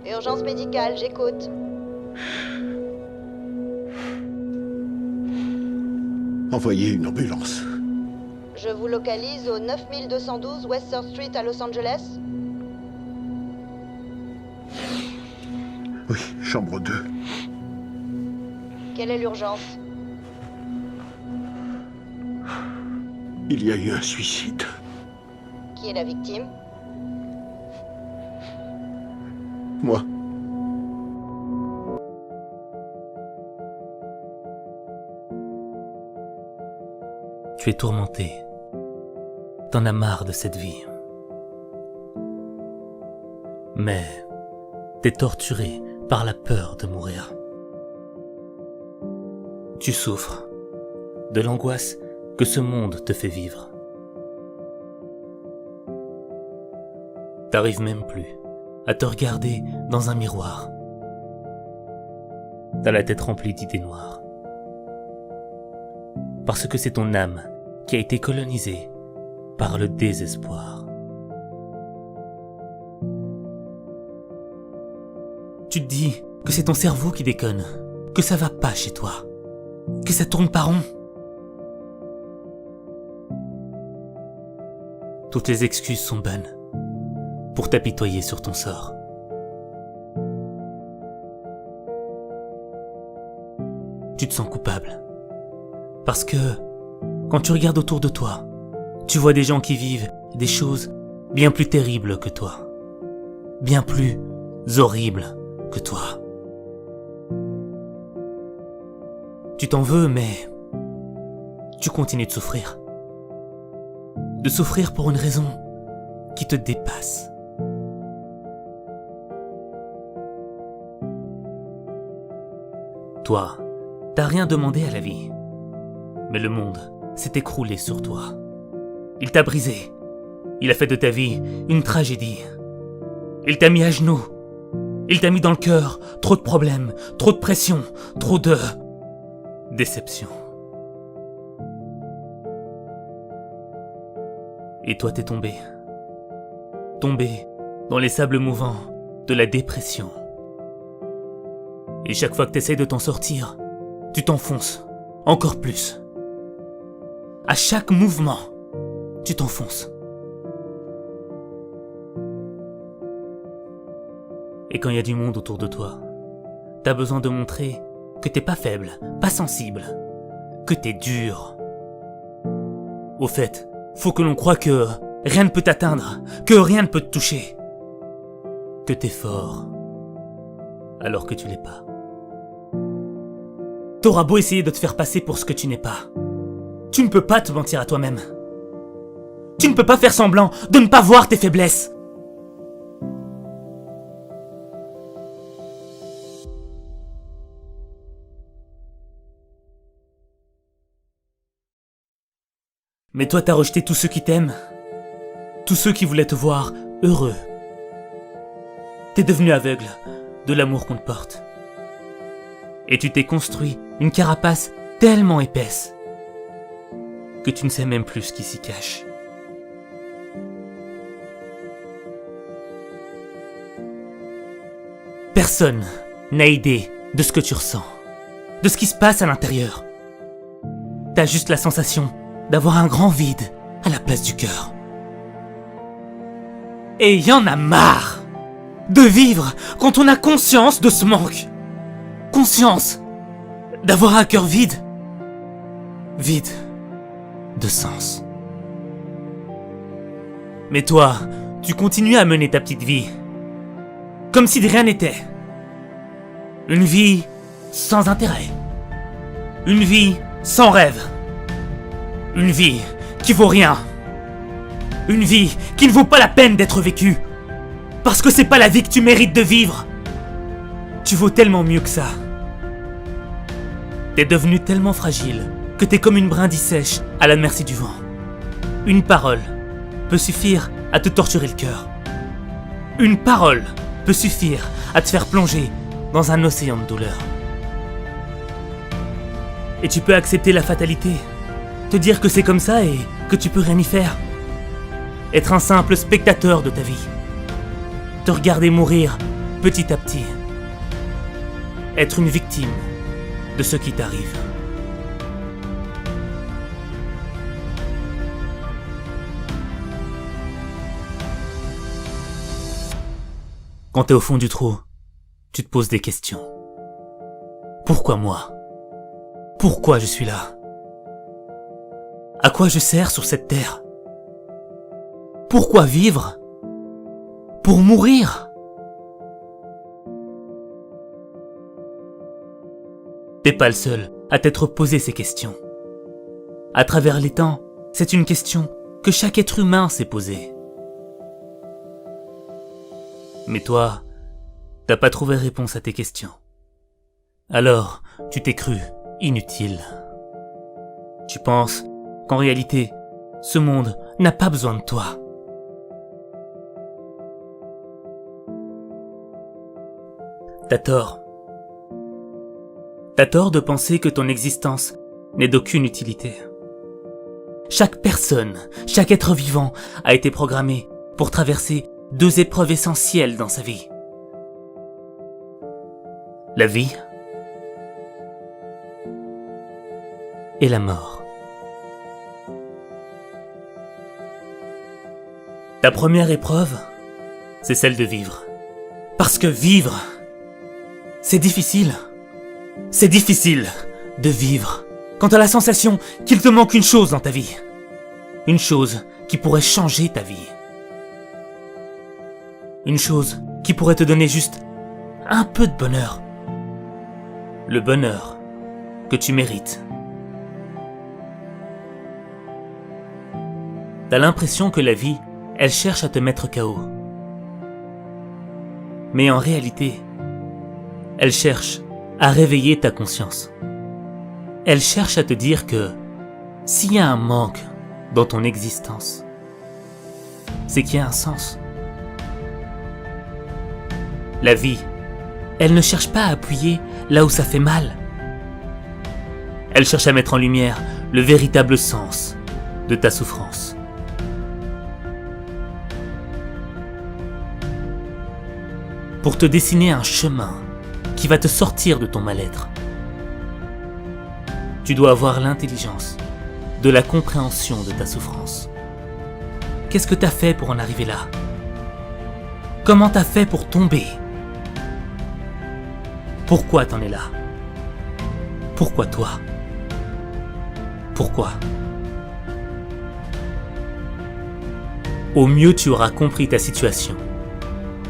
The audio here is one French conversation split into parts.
Urgence médicale, j'écoute. Envoyez une ambulance. Je vous localise au 9212 West Third Street à Los Angeles. Oui, chambre 2. Quelle est l'urgence? Il y a eu un suicide. Qui est la victime? Moi. Tu es tourmenté. T'en as marre de cette vie. Mais t'es torturé par la peur de mourir. Tu souffres de l'angoisse que ce monde te fait vivre. T'arrives même plus à te regarder dans un miroir. T'as la tête remplie d'idées noires. Parce que c'est ton âme qui a été colonisée par le désespoir. Tu te dis que c'est ton cerveau qui déconne, que ça va pas chez toi, que ça tourne pas rond. Toutes les excuses sont bonnes pour t'apitoyer sur ton sort. Tu te sens coupable. Parce que, quand tu regardes autour de toi, tu vois des gens qui vivent des choses bien plus terribles que toi. Bien plus horribles que toi. Tu t'en veux, mais tu continues de souffrir. De souffrir pour une raison qui te dépasse. Toi, t'as rien demandé à la vie. Mais le monde s'est écroulé sur toi. Il t'a brisé. Il a fait de ta vie une tragédie. Il t'a mis à genoux. Il t'a mis dans le cœur trop de problèmes, trop de pression, trop de déception. Et toi t'es tombé. Tombé dans les sables mouvants de la dépression. Et chaque fois que t'essayes de t'en sortir, tu t'enfonces encore plus. À chaque mouvement, tu t'enfonces. Et quand il y a du monde autour de toi, t'as besoin de montrer que t'es pas faible, pas sensible, que t'es dur. Au fait, faut que l'on croie que rien ne peut t'atteindre, que rien ne peut te toucher. Que t'es fort, alors que tu l'es pas. T'auras beau essayer de te faire passer pour ce que tu n'es pas. Tu ne peux pas te mentir à toi-même. Tu ne peux pas faire semblant de ne pas voir tes faiblesses. Mais toi, t'as rejeté tous ceux qui t'aiment. Tous ceux qui voulaient te voir heureux. T'es devenu aveugle de l'amour qu'on te porte. Et tu t'es construit une carapace tellement épaisse que tu ne sais même plus ce qui s'y cache. Personne n'a idée de ce que tu ressens, de ce qui se passe à l'intérieur. T'as juste la sensation d'avoir un grand vide à la place du cœur. Et y en a marre de vivre quand on a conscience de ce manque. Conscience d'avoir un cœur vide. Vide de sens. Mais toi, tu continues à mener ta petite vie. Comme si de rien n'était. Une vie sans intérêt. Une vie sans rêve. Une vie qui vaut rien. Une vie qui ne vaut pas la peine d'être vécue. Parce que c'est pas la vie que tu mérites de vivre. Tu vaux tellement mieux que ça. T'es devenu tellement fragile que t'es comme une brindille sèche à la merci du vent. Une parole peut suffire à te torturer le cœur. Une parole peut suffire à te faire plonger dans un océan de douleur. Et tu peux accepter la fatalité, te dire que c'est comme ça et que tu peux rien y faire. Être un simple spectateur de ta vie. Te regarder mourir petit à petit, être une victime de ce qui t'arrive. Quand t'es au fond du trou, tu te poses des questions. Pourquoi moi? Pourquoi je suis là? À quoi je sers sur cette terre? Pourquoi vivre? Pour mourir? T'es pas le seul à t'être posé ces questions. À travers les temps, c'est une question que chaque être humain s'est posée. Mais toi, t'as pas trouvé réponse à tes questions. Alors, tu t'es cru inutile. Tu penses qu'en réalité, ce monde n'a pas besoin de toi. T'as tort. T'as tort de penser que ton existence n'est d'aucune utilité. Chaque personne, chaque être vivant a été programmé pour traverser 2 épreuves essentielles dans sa vie. La vie et la mort. Ta première épreuve, c'est celle de vivre. Parce que vivre, c'est difficile. C'est difficile de vivre quand t'as la sensation qu'il te manque une chose dans ta vie. Une chose qui pourrait changer ta vie. Une chose qui pourrait te donner juste un peu de bonheur. Le bonheur que tu mérites. T'as l'impression que la vie, elle cherche à te mettre KO. Mais en réalité, elle cherche à réveiller ta conscience. Elle cherche à te dire que s'il y a un manque dans ton existence, c'est qu'il y a un sens. La vie, elle ne cherche pas à appuyer là où ça fait mal. Elle cherche à mettre en lumière le véritable sens de ta souffrance. Pour te dessiner un chemin qui va te sortir de ton mal-être. Tu dois avoir l'intelligence de la compréhension de ta souffrance. Qu'est-ce que t'as fait pour en arriver là? Comment t'as fait pour tomber? Pourquoi t'en es là? Pourquoi toi? Pourquoi? Au mieux tu auras compris ta situation.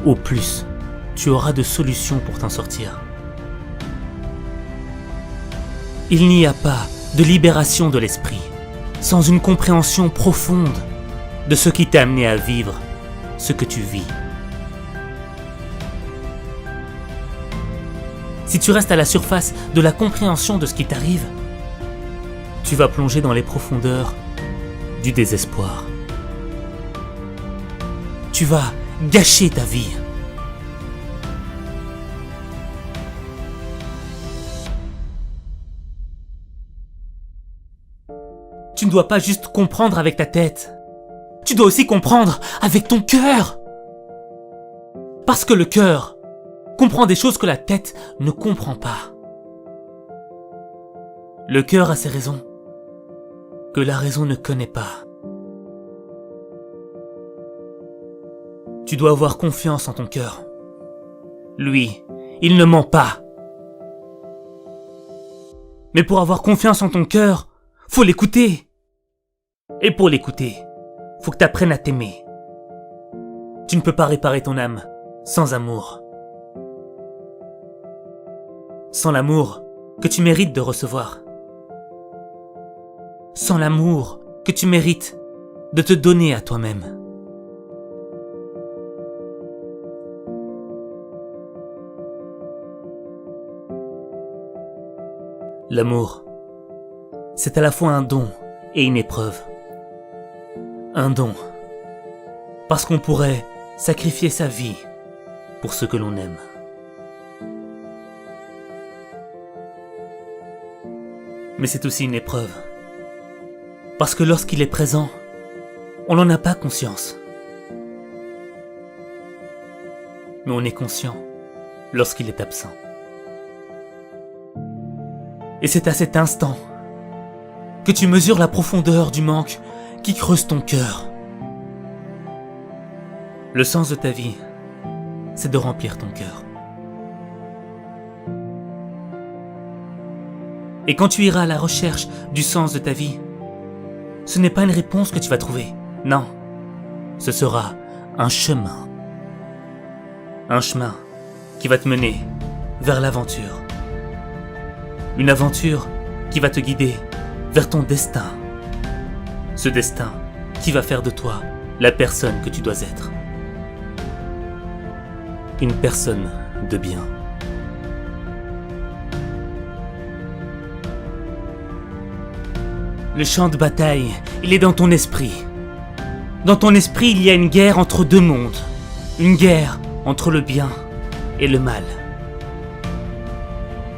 Au plus, tu auras de solutions pour t'en sortir. Il n'y a pas de libération de l'esprit sans une compréhension profonde de ce qui t'a amené à vivre ce que tu vis. Si tu restes à la surface de la compréhension de ce qui t'arrive, tu vas plonger dans les profondeurs du désespoir. Tu vas gâcher ta vie. Tu ne dois pas juste comprendre avec ta tête. Tu dois aussi comprendre avec ton cœur. Parce que le cœur comprend des choses que la tête ne comprend pas. Le cœur a ses raisons que la raison ne connaît pas. Tu dois avoir confiance en ton cœur. Lui, il ne ment pas. Mais pour avoir confiance en ton cœur, faut l'écouter. Et pour l'écouter, faut que tu apprennes à t'aimer. Tu ne peux pas réparer ton âme sans amour. Sans l'amour que tu mérites de recevoir. Sans l'amour que tu mérites de te donner à toi-même. L'amour, c'est à la fois un don et une épreuve. Un don, parce qu'on pourrait sacrifier sa vie pour ce que l'on aime. Mais c'est aussi une épreuve, parce que lorsqu'il est présent, on n'en a pas conscience. Mais on est conscient lorsqu'il est absent. Et c'est à cet instant que tu mesures la profondeur du manque qui creuse ton cœur. Le sens de ta vie, c'est de remplir ton cœur. Et quand tu iras à la recherche du sens de ta vie, ce n'est pas une réponse que tu vas trouver. Non, ce sera un chemin. Un chemin qui va te mener vers l'aventure. Une aventure qui va te guider vers ton destin. Ce destin qui va faire de toi la personne que tu dois être. Une personne de bien. Le champ de bataille, il est dans ton esprit. Dans ton esprit, il y a une guerre entre deux mondes. Une guerre entre le bien et le mal.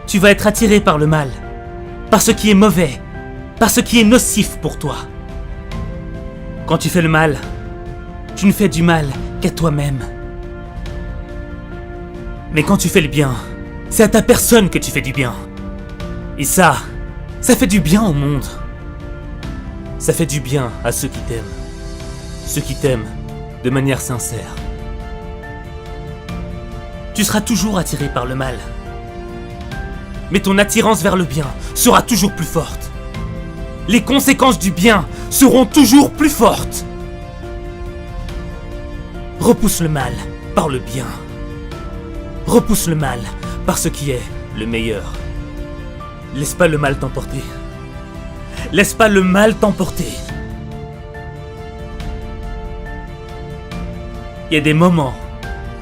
Tu vas être attiré par le mal, par ce qui est mauvais, par ce qui est nocif pour toi. Quand tu fais le mal, tu ne fais du mal qu'à toi-même. Mais quand tu fais le bien, c'est à ta personne que tu fais du bien. Et ça fait du bien au monde. Ça fait du bien à ceux qui t'aiment. Ceux qui t'aiment de manière sincère. Tu seras toujours attiré par le mal. Mais ton attirance vers le bien sera toujours plus forte. Les conséquences du bien seront toujours plus fortes. Repousse le mal par le bien. Repousse le mal par ce qui est le meilleur. Laisse pas le mal t'emporter. Laisse pas le mal t'emporter. Il y a des moments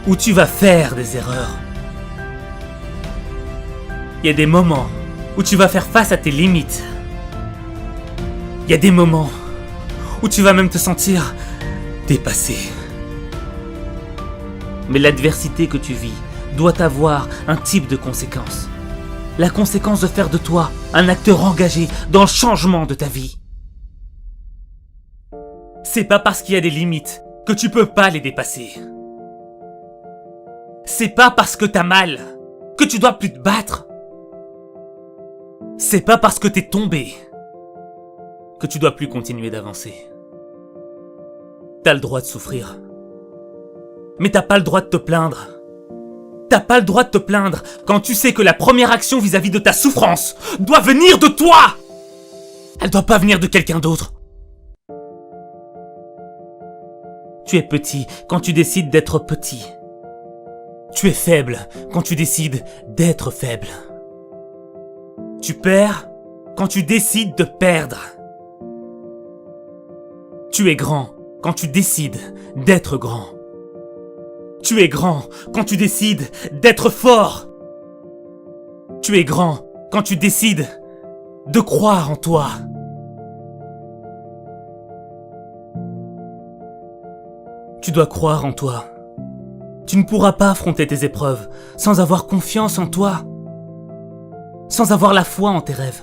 où tu vas faire des erreurs. Il y a des moments où tu vas faire face à tes limites. Il y a des moments où tu vas même te sentir dépassé. Mais l'adversité que tu vis doit avoir un type de conséquence. La conséquence de faire de toi un acteur engagé dans le changement de ta vie. C'est pas parce qu'il y a des limites que tu peux pas les dépasser. C'est pas parce que t'as mal que tu dois plus te battre. C'est pas parce que t'es tombé que tu dois plus continuer d'avancer. T'as le droit de souffrir. Mais t'as pas le droit de te plaindre. T'as pas le droit de te plaindre quand tu sais que la première action vis-à-vis de ta souffrance doit venir de toi. Elle doit pas venir de quelqu'un d'autre. Tu es petit quand tu décides d'être petit. Tu es faible quand tu décides d'être faible. Tu perds quand tu décides de perdre. Tu es grand quand tu décides d'être grand. Tu es grand quand tu décides d'être fort. Tu es grand quand tu décides de croire en toi. Tu dois croire en toi. Tu ne pourras pas affronter tes épreuves sans avoir confiance en toi. Sans avoir la foi en tes rêves.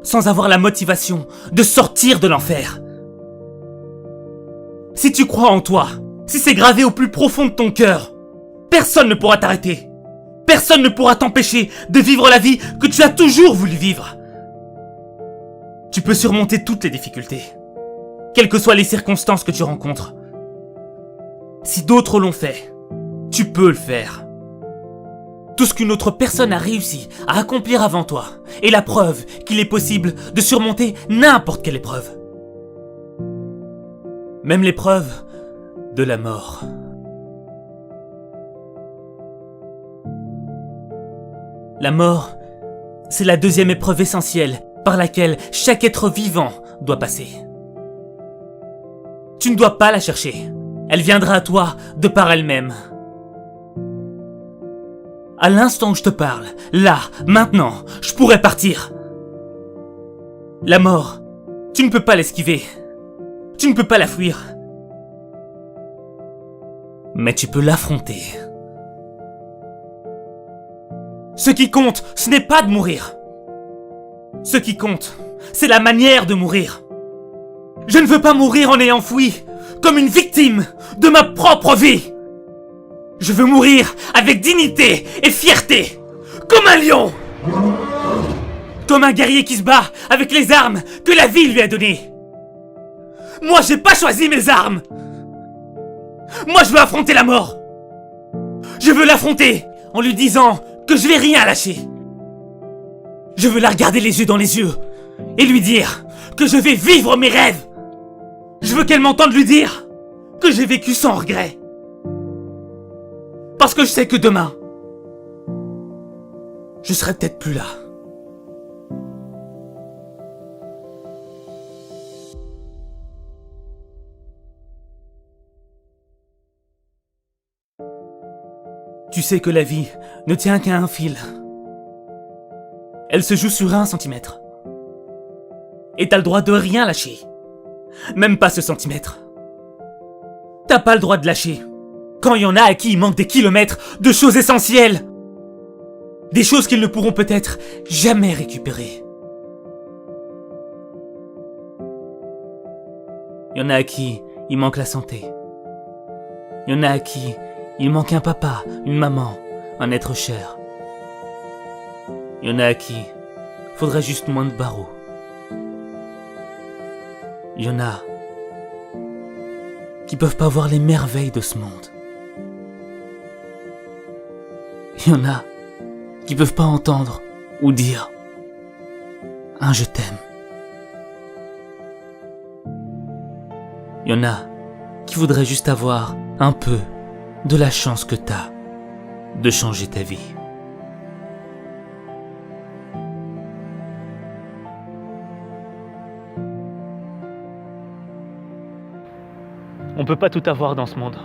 Sans avoir la motivation de sortir de l'enfer. Si tu crois en toi, si c'est gravé au plus profond de ton cœur, personne ne pourra t'arrêter. Personne ne pourra t'empêcher de vivre la vie que tu as toujours voulu vivre. Tu peux surmonter toutes les difficultés, quelles que soient les circonstances que tu rencontres. Si d'autres l'ont fait, tu peux le faire. Tout ce qu'une autre personne a réussi à accomplir avant toi est la preuve qu'il est possible de surmonter n'importe quelle épreuve. Même l'épreuve de la mort. La mort, c'est la deuxième épreuve essentielle par laquelle chaque être vivant doit passer. Tu ne dois pas la chercher. Elle viendra à toi de par elle-même. À l'instant où je te parle, là, maintenant, je pourrais partir. La mort, tu ne peux pas l'esquiver. Tu ne peux pas la fuir. Mais tu peux l'affronter. Ce qui compte, ce n'est pas de mourir. Ce qui compte, c'est la manière de mourir. Je ne veux pas mourir en ayant fui, comme une victime de ma propre vie. Je veux mourir avec dignité et fierté, comme un lion. Comme un guerrier qui se bat avec les armes que la vie lui a données. Moi, j'ai pas choisi mes armes. Moi, je veux affronter la mort. Je veux l'affronter en lui disant que je vais rien lâcher. Je veux la regarder les yeux dans les yeux et lui dire que je vais vivre mes rêves. Je veux qu'elle m'entende lui dire que j'ai vécu sans regret. Parce que je sais que demain, je serai peut-être plus là. Tu sais que la vie ne tient qu'à un fil. Elle se joue sur 1 centimètre. Et t'as le droit de rien lâcher. Même pas ce centimètre. T'as pas le droit de lâcher. Quand il y en a à qui il manque des kilomètres de choses essentielles. Des choses qu'ils ne pourront peut-être jamais récupérer. Il y en a à qui il manque la santé. Il y en a à qui il manque un papa, une maman, un être cher. Il y en a à qui faudrait juste moins de barreaux. Il y en a qui peuvent pas voir les merveilles de ce monde. Il y en a qui peuvent pas entendre ou dire un je t'aime. Il y en a qui voudraient juste avoir un peu de la chance que t'as de changer ta vie. On peut pas tout avoir dans ce monde.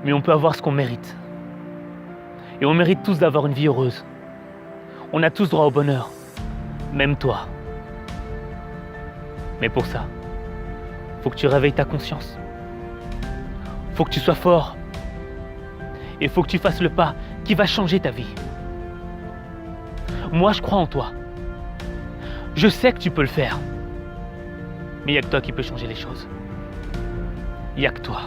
Mais on peut avoir ce qu'on mérite. Et on mérite tous d'avoir une vie heureuse. On a tous droit au bonheur. Même toi. Mais pour ça, faut que tu réveilles ta conscience. Faut que tu sois fort. Et faut que tu fasses le pas qui va changer ta vie. Moi, je crois en toi. Je sais que tu peux le faire. Mais il n'y a que toi qui peux changer les choses. Il n'y a que toi.